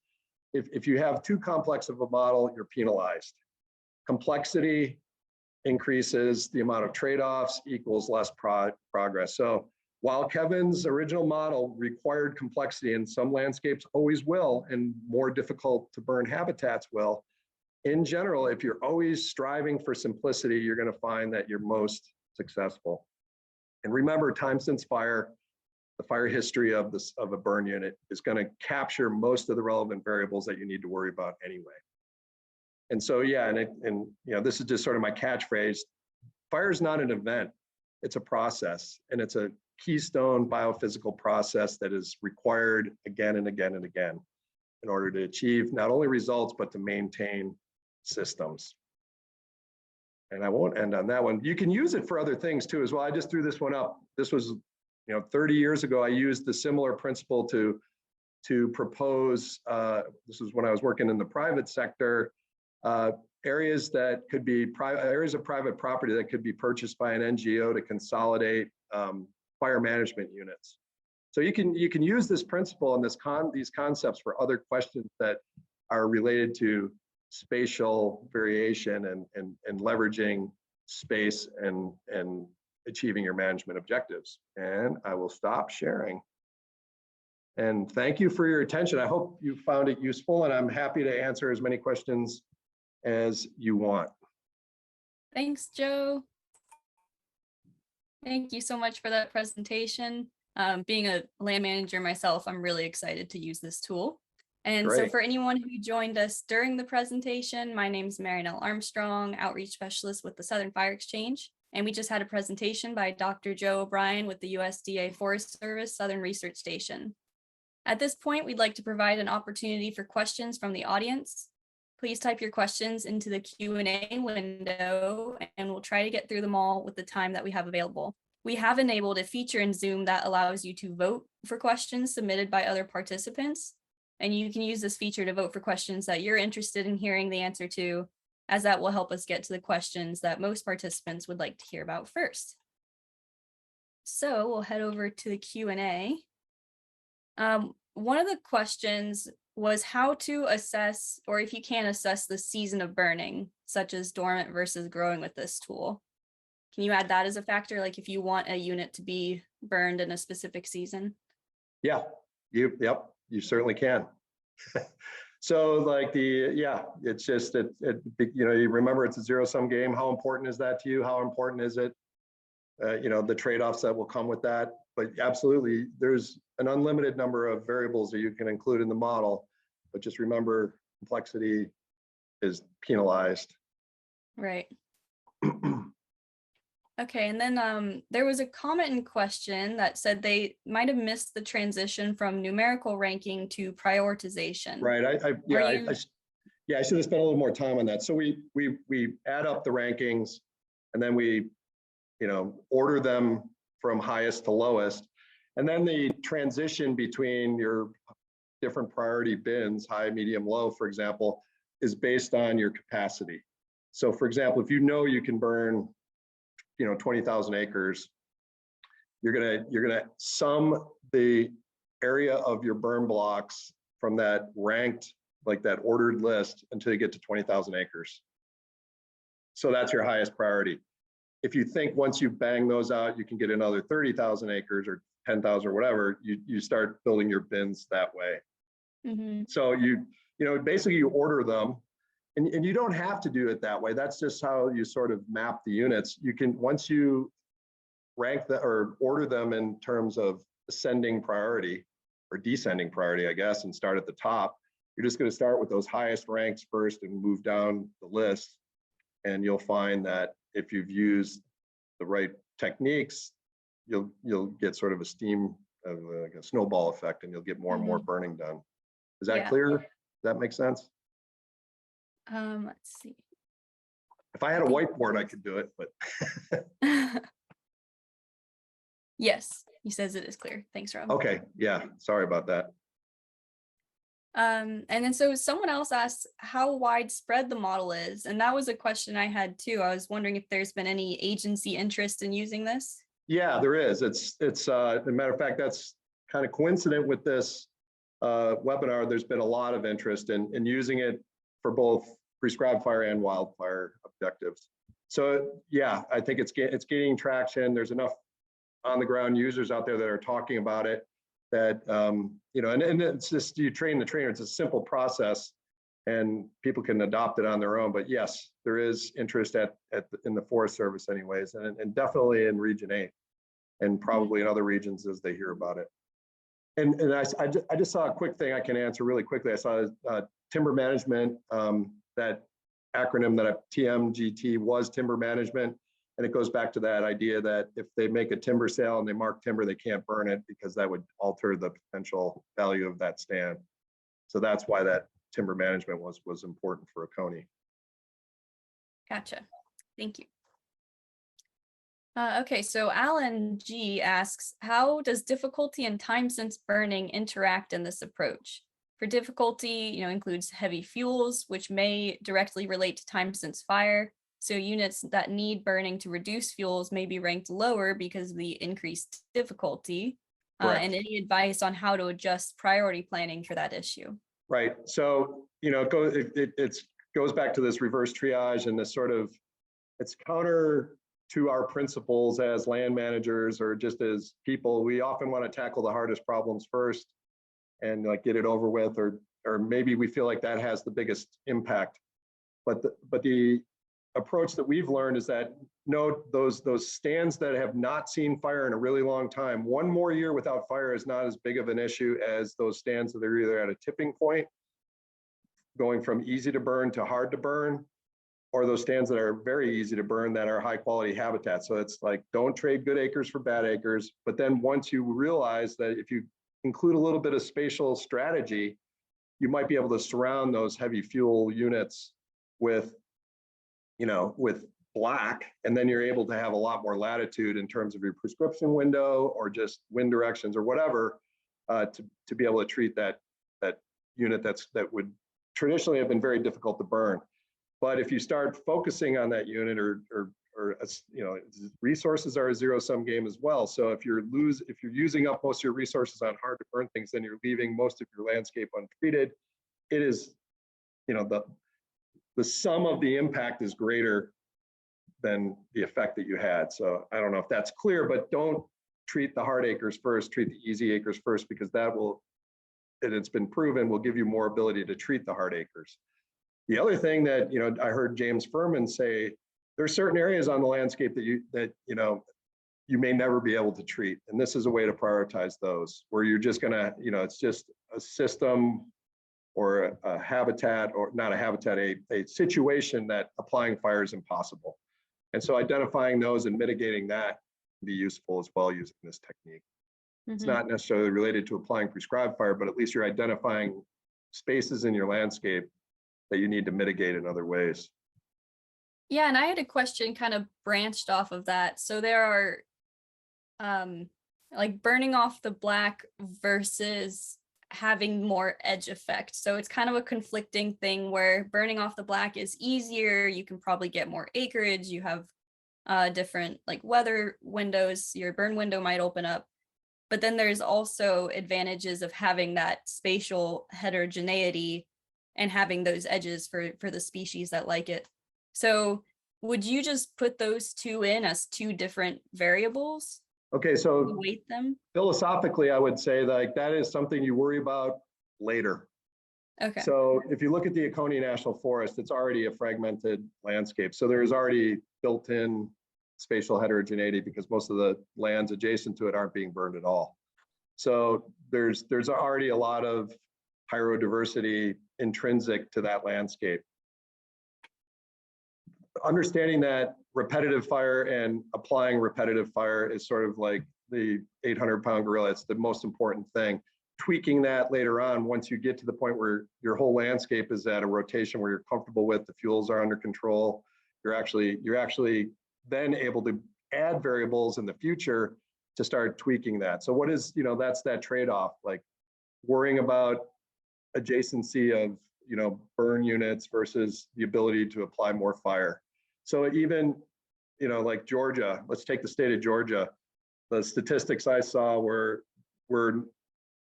if you have too complex of a model, you're penalized. Complexity increases the amount of trade-offs equals less progress. So while Kevin's original model required complexity, and some landscapes always will, and more difficult to burn habitats will, in general, if you're always striving for simplicity, you're going to find that you're most successful. And remember, time since fire, the fire history of a burn unit is going to capture most of the relevant variables that you need to worry about anyway. And so, yeah, and you know, this is just sort of my catchphrase. Fire is not an event; it's a process, and it's a keystone biophysical process that is required again and again and again in order to achieve not only results but to maintain systems. And I won't end on that one. You can use it for other things too as well. I just threw this one up. This was, you know, 30 years ago. I used the similar principle to propose. This was when I was working in the private sector. Areas that could be areas of private property that could be purchased by an NGO to consolidate fire management units. So you can use this principle and these concepts for other questions that are related to spatial variation and leveraging space and achieving your management objectives. And I will stop sharing. And thank you for your attention. I hope you found it useful, and I'm happy to answer as many questions as you want. Thanks, Joe. Thank you so much for that presentation. Being a land manager myself, I'm really excited to use this tool. And Great. So for anyone who joined us during the presentation, my name is Marinelle Armstrong, Outreach Specialist with the Southern Fire Exchange. And we just had a presentation by Dr. Joe O'Brien with the USDA Forest Service Southern Research Station. At this point, we'd like to provide an opportunity for questions from the audience. Please type your questions into the Q&A window, and we'll try to get through them all with the time that we have available. We have enabled a feature in Zoom that allows you to vote for questions submitted by other participants. And you can use this feature to vote for questions that you're interested in hearing the answer to, as that will help us get to the questions that most participants would like to hear about first. So we'll head over to the Q&A. One of the questions was how to assess, or if you can assess the season of burning, such as dormant versus growing with this tool. Can you add that as a factor? Like if you want a unit to be burned in a specific season? Yeah, you certainly can. So like it's just, you know, you remember it's a zero-sum game. How important is that to you? How important is it? You know, the trade-offs that will come with that. But absolutely, there's an unlimited number of variables that you can include in the model, but just remember complexity is penalized. Right. Okay, and then there was a comment in question that said they might have missed the transition from numerical ranking to prioritization. Right. I should have spent a little more time on that. So we add up the rankings, and then we, you know, order them from highest to lowest, and then the transition between your different priority bins, high, medium, low, for example, is based on your capacity. So, for example, if you know you can burn, you know, 20,000 acres, you're gonna sum the area of your burn blocks from that ranked, like that ordered list, until you get to 20,000 acres. So that's your highest priority. If you think once you bang those out, you can get another 30,000 acres or 10,000 or whatever, you start building your bins that way. Mm-hmm. So you know, basically you order them, and you don't have to do it that way. That's just how you sort of map the units. You can, once you rank the or order them in terms of ascending priority or descending priority, I guess, and start at the top, you're just going to start with those highest ranks first and move down the list. And you'll find that if you've used the right techniques, you'll get sort of a steam, like a snowball effect, and you'll get more and more burning done. Is that clear? Does that make sense? Let's see. If I had a whiteboard, I could do it, but. Yes, he says it is clear. Thanks, Rob. Okay, yeah, sorry about that. And then so someone else asked how widespread the model is, and that was a question I had too. I was wondering if there's been any agency interest in using this. Yeah, there is. As a matter of fact, that's kind of coincident with this webinar. There's been a lot of interest in using it for both prescribed fire and wildfire objectives. So yeah, I think it's gaining traction. There's enough on the ground users out there that are talking about it that, you know, and it's just, you train the trainer. It's a simple process and people can adopt it on their own. But yes, there is interest in the Forest Service anyways, and definitely in Region 8 and probably in other regions as they hear about it. And I just saw a quick thing I can answer really quickly. I saw timber management, that acronym that TMGT was timber management. And it goes back to that idea that if they make a timber sale and they mark timber, they can't burn it because that would alter the potential value of that stand. So that's why that timber management was important for Oconee. Gotcha. Thank you. Okay, so Alan G asks, how does difficulty and time since burning interact in this approach? For difficulty, includes heavy fuels, which may directly relate to time since fire. So units that need burning to reduce fuels may be ranked lower because of the increased difficulty. And any advice on how to adjust priority planning for that issue? Right. So, it goes back to this reverse triage and this sort of, it's counter to our principles as land managers or just as people. We often want to tackle the hardest problems first and get it over with, or maybe we feel like that has the biggest impact. But the approach that we've learned is that those stands that have not seen fire in a really long time, one more year without fire is not as big of an issue as those stands that are either at a tipping point, going from easy to burn to hard to burn, or those stands that are very easy to burn that are high quality habitat. So it's like, don't trade good acres for bad acres. But then once you realize that if you include a little bit of spatial strategy, you might be able to surround those heavy fuel units with black, and then you're able to have a lot more latitude in terms of your prescription window or just wind directions or whatever, to be able to treat that unit that would traditionally have been very difficult to burn. But if you start focusing on that unit, or resources are a zero-sum game as well. So if you're using up most of your resources on hard to burn things, then you're leaving most of your landscape untreated. It is, the sum of the impact is greater than the effect that you had. So I don't know if that's clear, but don't treat the hard acres first, treat the easy acres first, because that will, and it's been proven, will give you more ability to treat the hard acres. The other thing that, I heard James Furman say, there are certain areas on the landscape that you may never be able to treat. And this is a way to prioritize those, where you're just gonna, it's just a system or a habitat, or not a habitat, a situation that applying fire is impossible. And so identifying those and mitigating that can be useful as well using this technique. It's not necessarily related to applying prescribed fire, but at least you're identifying spaces in your landscape that you need to mitigate in other ways. Yeah, and I had a question kind of branched off of that. So there are like burning off the black versus having more edge effect. So it's kind of a conflicting thing where burning off the black is easier. You can probably get more acreage. You have different weather windows. Your burn window might open up. But then there's also advantages of having that spatial heterogeneity and having those edges for the species that like it. So would you just put those two in as two different variables? Okay, so weight them? Philosophically, I would say that is something you worry about later. Okay. So if you look at the Oconee National Forest, it's already a fragmented landscape. So there's already built-in spatial heterogeneity because most of the lands adjacent to it aren't being burned at all. So there's already a lot of pyrodiversity intrinsic to that landscape. Understanding that repetitive fire and applying repetitive fire is sort of like the 800-pound gorilla. It's the most important thing. Tweaking that later on, once you get to the point where your whole landscape is at a rotation where you're comfortable with, the fuels are under control, you're actually then able to add variables in the future to start tweaking that. So what is, that's that trade-off, like worrying about adjacency of, burn units versus the ability to apply more fire. So even, like Georgia, let's take the state of Georgia. The statistics I saw were we're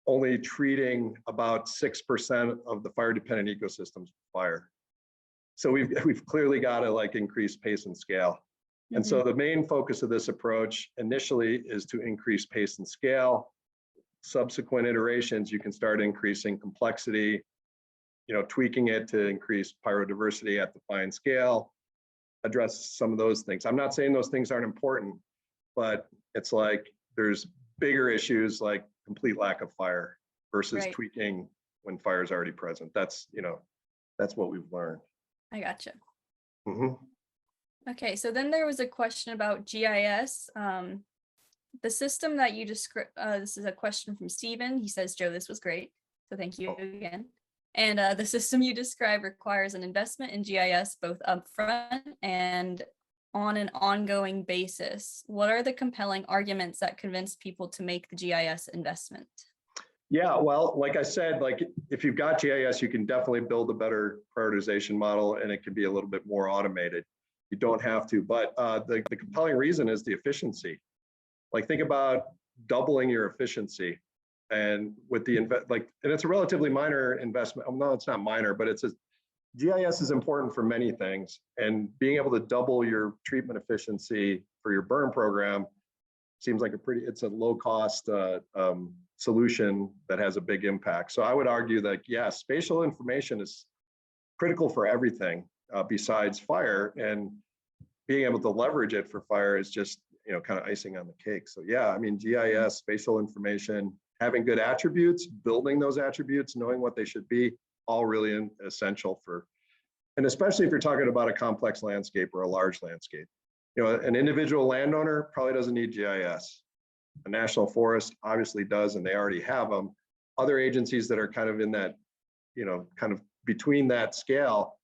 only treating about 6% of the fire dependent ecosystems with fire. So we've clearly got to like increase pace and scale. And so the main focus of this approach initially is to increase pace and scale. Subsequent iterations, you can start increasing complexity, tweaking it to increase biodiversity at the fine scale, address some of those things. I'm not saying those things aren't important, but it's like there's bigger issues like complete lack of fire versus tweaking when fire is already present. That's, that's what we've learned. I gotcha. Okay, so then there was a question about GIS. The system that you describe, this is a question from Steven. He says, Joe, this was great. So thank you again. And the system you describe requires an investment in GIS, both upfront and on an ongoing basis. What are the compelling arguments that convince people to make the GIS investment? Yeah, well, like I said, like if you've got GIS, you can definitely build a better prioritization model and it can be a little bit more automated. You don't have to, but the compelling reason is the efficiency. Like think about doubling your efficiency, and with the and it's a relatively minor investment. Oh, no, it's not minor, but GIS is important for many things, and being able to double your treatment efficiency for your burn program seems like it's a low cost solution that has a big impact. So I would argue that yes, spatial information is critical for everything besides fire, and being able to leverage it for fire is just kind of icing on the cake. So yeah, I mean, GIS, spatial information, having good attributes, building those attributes, knowing what they should be, all really essential for, and especially if you're talking about a complex landscape or a large landscape. An individual landowner probably doesn't need GIS. A national forest obviously does, and they already have them. Other agencies that are kind of in that, kind of between that scale,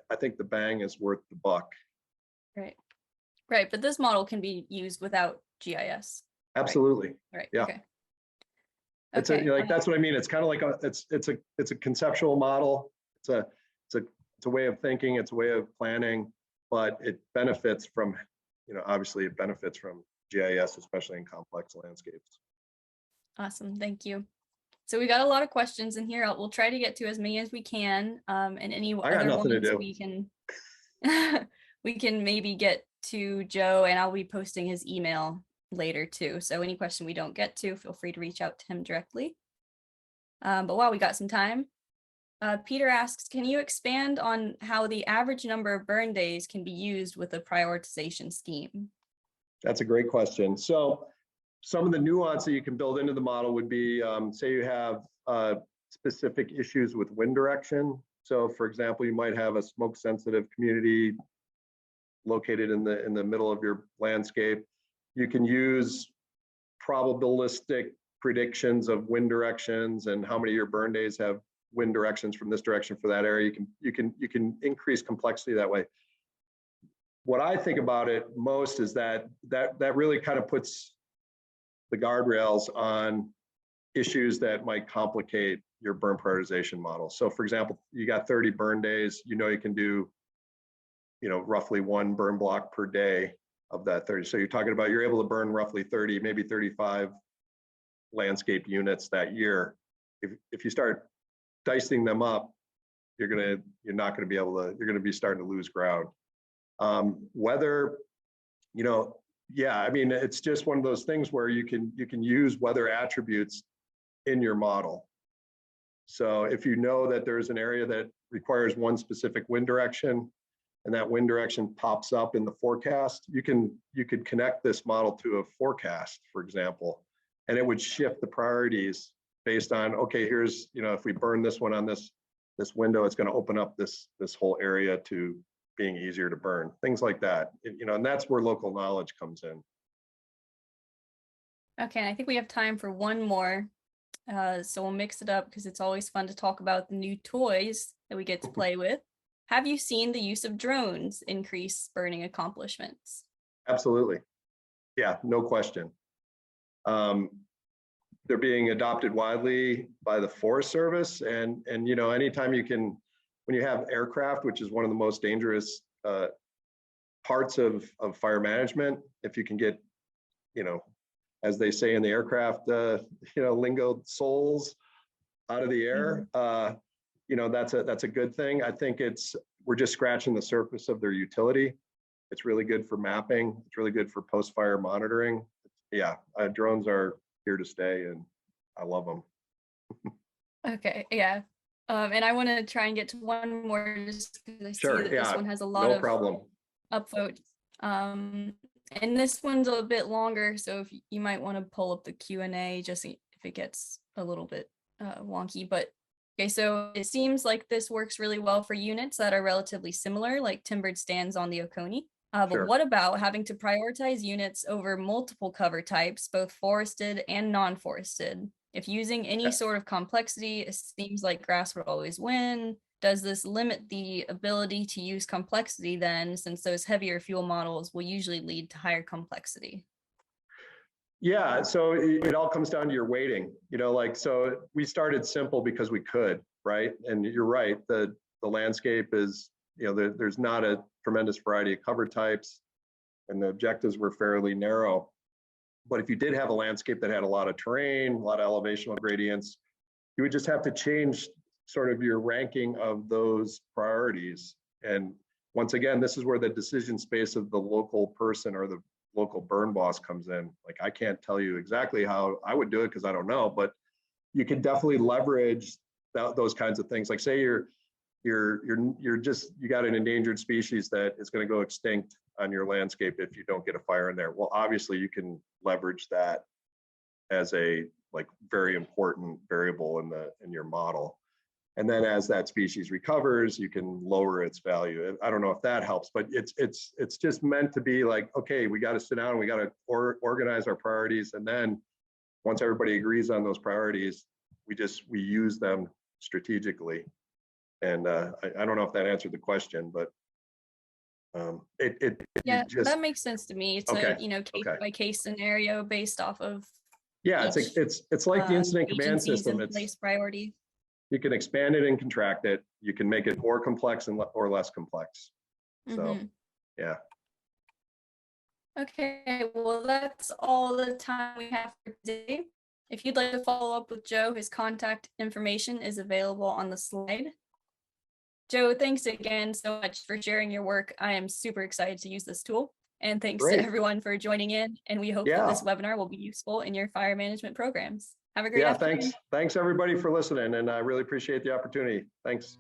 I think the bang is worth the buck. Right, but this model can be used without GIS. Absolutely. Right. Yeah. Okay. It's that's what I mean. It's kind of like it's a conceptual model. It's a way of thinking. It's a way of planning, but it benefits from, obviously it benefits from GIS, especially in complex landscapes. Awesome, thank you. So we got a lot of questions in here. We'll try to get to as many as we can, and any other ones we can we can maybe get to Joe, and I'll be posting his email later too. So any question we don't get to, feel free to reach out to him directly. But while we got some time, Peter asks, can you expand on how the average number of burn days can be used with a prioritization scheme? That's a great question. So some of the nuance that you can build into the model would be, say you have specific issues with wind direction. So for example, you might have a smoke sensitive community located in the middle of your landscape. You can use probabilistic predictions of wind directions and how many of your burn days have wind directions from this direction for that area. You can increase complexity that way. What I think about it most is that really kind of puts the guardrails on issues that might complicate your burn prioritization model. So for example, you got 30 burn days, you can do roughly one burn block per day of that 30. So you're talking about you're able to burn roughly 30, maybe 35 landscape units that year. If you start dicing them up, you're not going to be able to, you're going to be starting to lose ground. Weather, yeah, I mean, it's just one of those things where you can use weather attributes in your model. So if you know that there's an area that requires one specific wind direction, and that wind direction pops up in the forecast, you could connect this model to a forecast, for example, and it would shift the priorities based on, okay, here's, if we burn this one on this window, it's going to open up this whole area to being easier to burn, things like that, and that's where local knowledge comes in. Okay, I think we have time for one more. So we'll mix it up because it's always fun to talk about the new toys that we get to play with. Have you seen the use of drones increase burning accomplishments? Absolutely. Yeah, no question. they're being adopted widely by the Forest Service. And you know, anytime you can, when you have aircraft, which is one of the most dangerous parts of fire management, if you can get, you know, as they say in the aircraft, you know, lingo, souls out of the air, you know, that's a good thing. I think we're just scratching the surface of their utility. It's really good for mapping. It's really good for post-fire monitoring. Yeah, drones are here to stay, and I love them. Okay, yeah. And I want to try and get to one more just because I see that this one has a lot of problem. upvotes. And this one's a bit longer, so if you might want to pull up the Q&A just if it gets a little bit wonky. But okay, so it seems like this works really well for units that are relatively similar, like timbered stands on the Oconee. But what about having to prioritize units over multiple cover types, both forested and non-forested? If using any sort of complexity, it seems like grass would always win. Does this limit the ability to use complexity then, since those heavier fuel models will usually lead to higher complexity? Yeah, so it all comes down to your weighting, you know, like, so we started simple because we could, right? And you're right, the landscape is, you know, there's not a tremendous variety of cover types, and the objectives were fairly narrow. But if you did have a landscape that had a lot of terrain, a lot of elevational gradients, you would just have to change sort of your ranking of those priorities. And once again, this is where the decision space of the local person or the local burn boss comes in. Like, I can't tell you exactly how I would do it because I don't know, but you can definitely leverage those kinds of things. Like, say you got an endangered species that is going to go extinct on your landscape if you don't get a fire in there. Well, obviously you can leverage that as a very important variable in your model. And then as that species recovers, you can lower its value. I don't know if that helps, but it's just meant to be like, okay, we got to sit down, we got to organize our priorities, and then once everybody agrees on those priorities, we use them strategically. And I don't know if that answered the question, but that makes sense to me. It's a case by case scenario based off of it's like the incident command system. It's place priority. You can expand it and contract it. You can make it more complex or less complex. So yeah. Okay, well, that's all the time we have for today. If you'd like to follow up with Joe, his contact information is available on the slide. Joe, thanks again so much for sharing your work. I am super excited to use this tool. And thanks to everyone for joining in. And we hope that this webinar will be useful in your fire management programs. Have a great afternoon. Thanks everybody for listening. And I really appreciate the opportunity. Thanks.